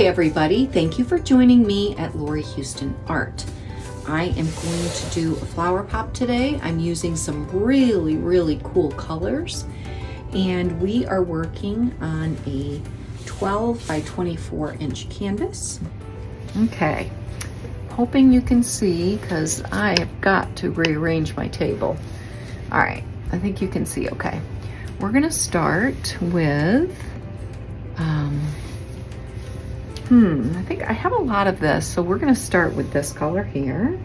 everybody, thank you for joining me at Lori Houston Art. I am going to do a flower pop today. I'm using some really cool colors, and we are working on a 12 by 24 inch canvas. Okay, hoping you can see because I have got to rearrange my table. All right, I think you can see okay. We're gonna start with I think I have a lot of this, so we're gonna start with this color here.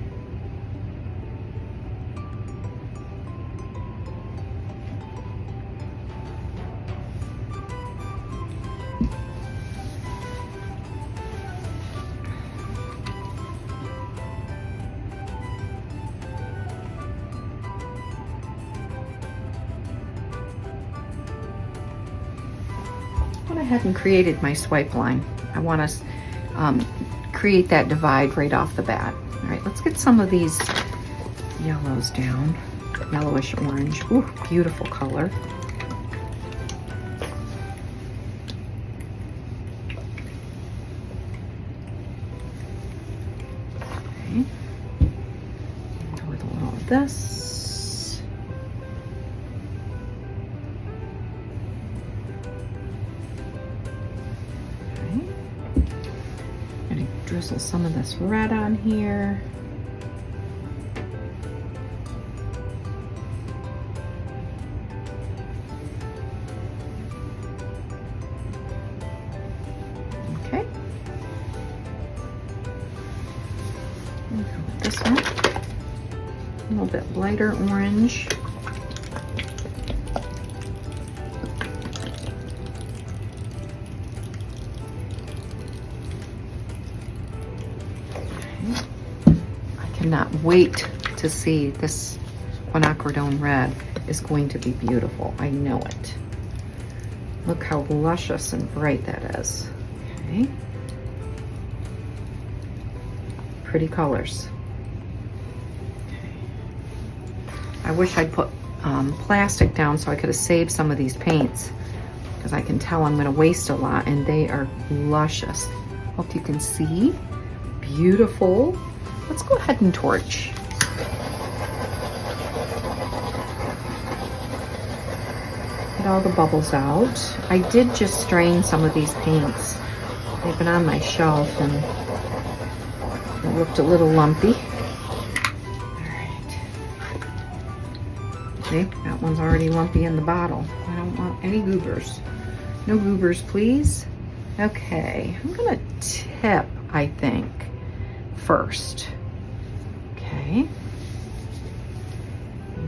I went ahead and created my swipe line. I want to create that divide right off the bat. All right, let's get some of these yellows down. Yellowish orange. Ooh, beautiful color. Okay. With a little of this. Drizzle some of this red on here. Okay. We'll go with this one. A little bit lighter orange. Cannot wait to see this quinacridone red is going to be beautiful. I know it. Look how luscious and bright that is. Okay. Pretty colors. Okay. I wish I'd put plastic down so I could have saved some of these paints, because I can tell I'm going to waste a lot, and they are luscious. Hope you can see. Beautiful. Let's go ahead and torch. Get all the bubbles out. I did just strain some of these paints. They've been on my shelf and it looked a little lumpy. All right. See, that one's already lumpy in the bottle. I don't want any goobers. No goobers, please. Okay, I'm gonna tip, I think, first. Okay,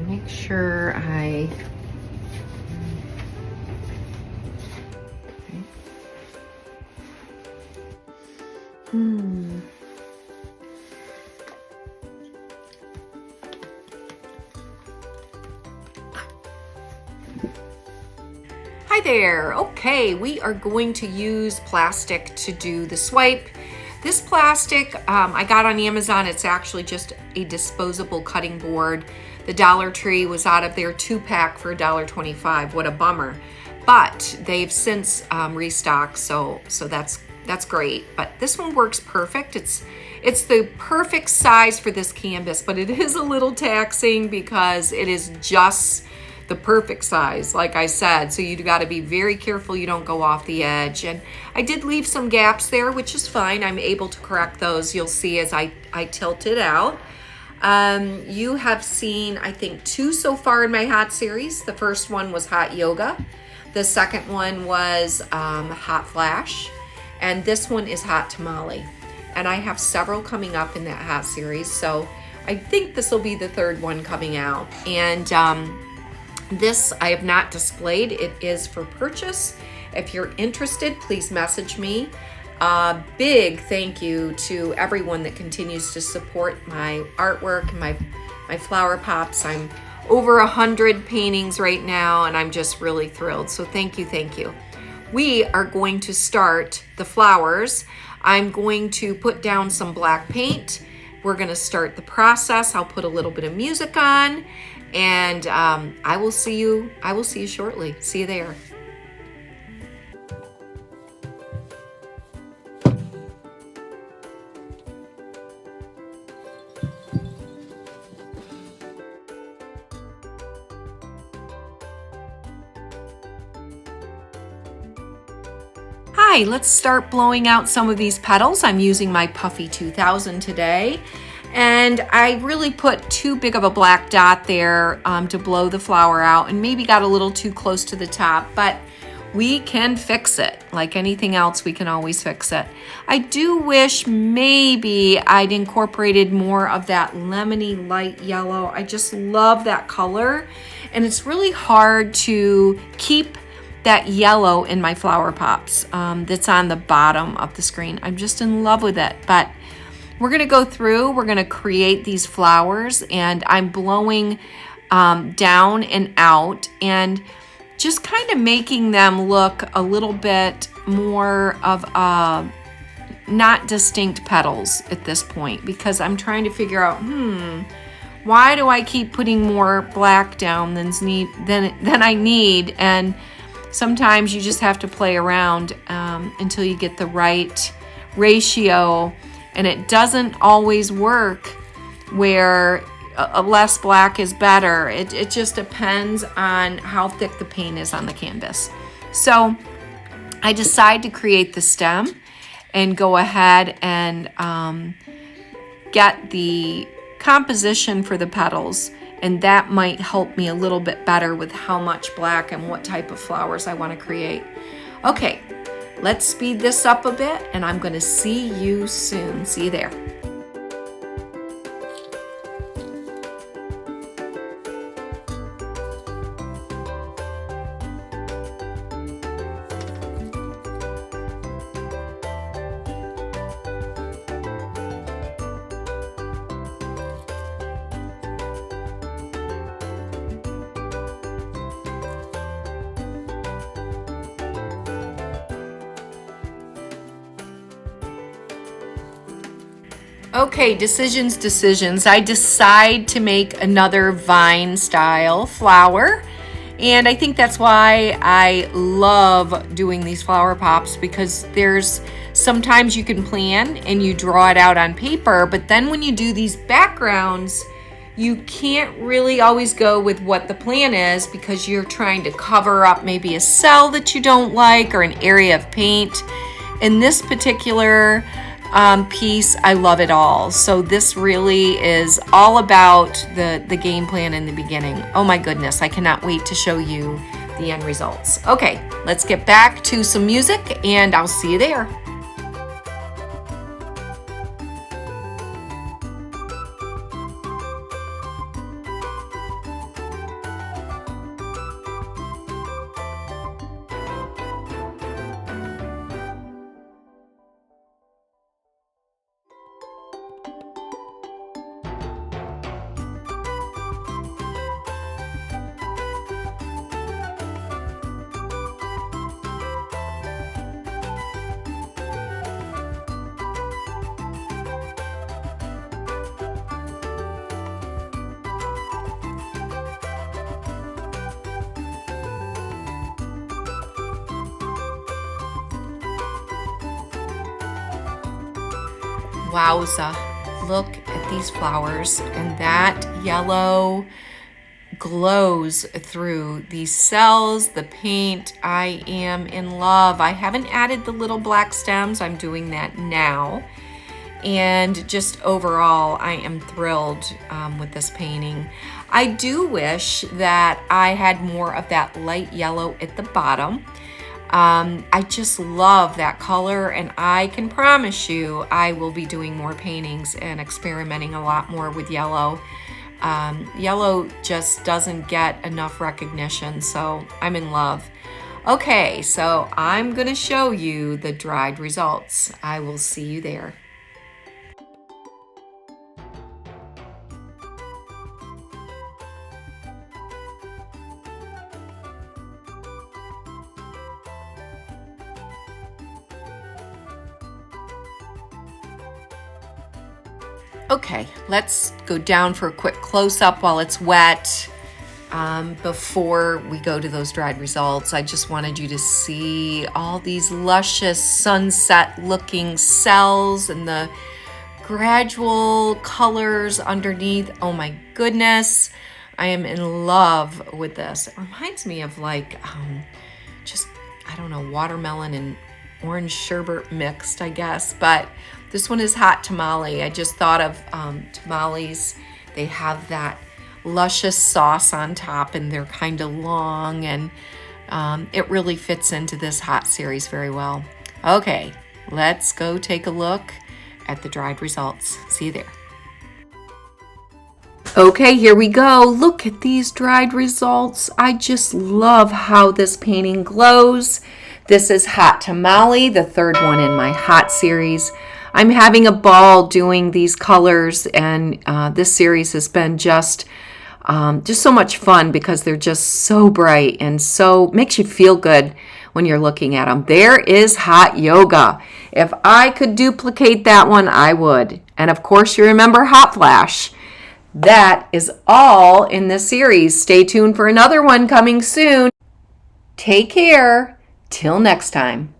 make sure I, Hi there. Okay, we are going to use plastic to do the swipe. This plastic I got on Amazon. It's actually just a disposable cutting board. The Dollar Tree was out of their 2-pack for $1.25. What a bummer. But they've since restocked, so that's great. But this one works perfect. It's the perfect size for this canvas, but it is a little taxing because it is just the perfect size, like I said, so you got to be very careful you don't go off the edge. And I did leave some gaps there, which is fine. I'm able to correct those. You'll see as I tilt it out. You have seen, I think, 2 so far in my hot series. The first one was hot yoga. The second one was hot flash. And this one is hot tamale. And I have several coming up in that hot series. So I think this will be the third one coming out. And this I have not displayed. It is for purchase. If you're interested, please message me. Big thank you to everyone that continues to support my artwork and my flower pops. I'm over 100 paintings right now, and I'm just really thrilled. So thank you. We are going to start the flowers. I'm going to put down some black paint. We're going to start the process. I'll put a little bit of music on, and I will see you shortly. See you there. right, let's start blowing out some of these petals. I'm using my Puffy 2000 today. And I really put too big of a black dot there to blow the flower out, and maybe got a little too close to the top, but we can fix it. Like anything else, we can always fix it. I do wish maybe I'd incorporated more of that lemony light yellow. I just love that color, and it's really hard to keep that yellow in my flower pops that's on the bottom of the screen. I'm just in love with it, but we're gonna go through, we're gonna create these flowers, and I'm blowing down and out, and just kind of making them look a little bit more of not distinct petals at this point, because I'm trying to figure out, why do I keep putting more black down than I need? And sometimes you just have to play around until you get the right ratio, and it doesn't always work where a less black is better. It just depends on how thick the paint is on the canvas. So I decide to create the stem and go ahead and get the composition for the petals, and that might help me a little bit better with how much black and what type of flowers I want to create. Okay, let's speed this up a bit, and I'm going to see you soon. See you there. Okay, decisions. I decide to make another vine style flower. And I think that's why I love doing these flower pops, because there's sometimes you can plan and you draw it out on paper, but then when you do these backgrounds, you can't really always go with what the plan is, because you're trying to cover up maybe a cell that you don't like or an area of paint. In this particular piece, I love it all. So this really is all about the game plan in the beginning. Oh my goodness, I cannot wait to show you the end results. Okay, let's get back to some music, and I'll see you there. Wowza, look at these flowers, and that yellow glows through these cells, the paint. I am in love. I haven't added the little black stems. I'm doing that now. And just overall, I am thrilled with this painting. I do wish that I had more of that light yellow at the bottom. I just love that color, and I can promise you I will be doing more paintings and experimenting a lot more with yellow. Yellow just doesn't get enough recognition, so I'm in love. Okay, so I'm gonna show you the dried results. I will see you there. Okay, let's go down for a quick close-up while it's wet. Before we go to those dried results, I just wanted you to see all these luscious sunset-looking cells and the gradual colors underneath. Oh my goodness, I am in love with this. It reminds me of like, I don't know, watermelon and orange sherbet mixed, I guess. But this one is hot tamale. I just thought of tamales. They have that luscious sauce on top, and they're kind of long, and it really fits into this hot series very well. Okay, let's go take a look at the dried results. See you there. Okay, here we go. Look at these dried results. I just love how this painting glows. This is Hot Tamale, the third one in my hot series. I'm having a ball doing these colors, and this series has been just so much fun because they're just so bright and so makes you feel good when you're looking at them. There is Hot Yoga. If I could duplicate that one, I would. And of course, you remember Hot Flash. That is all in this series. Stay tuned for another one coming soon. Take care. Till next time.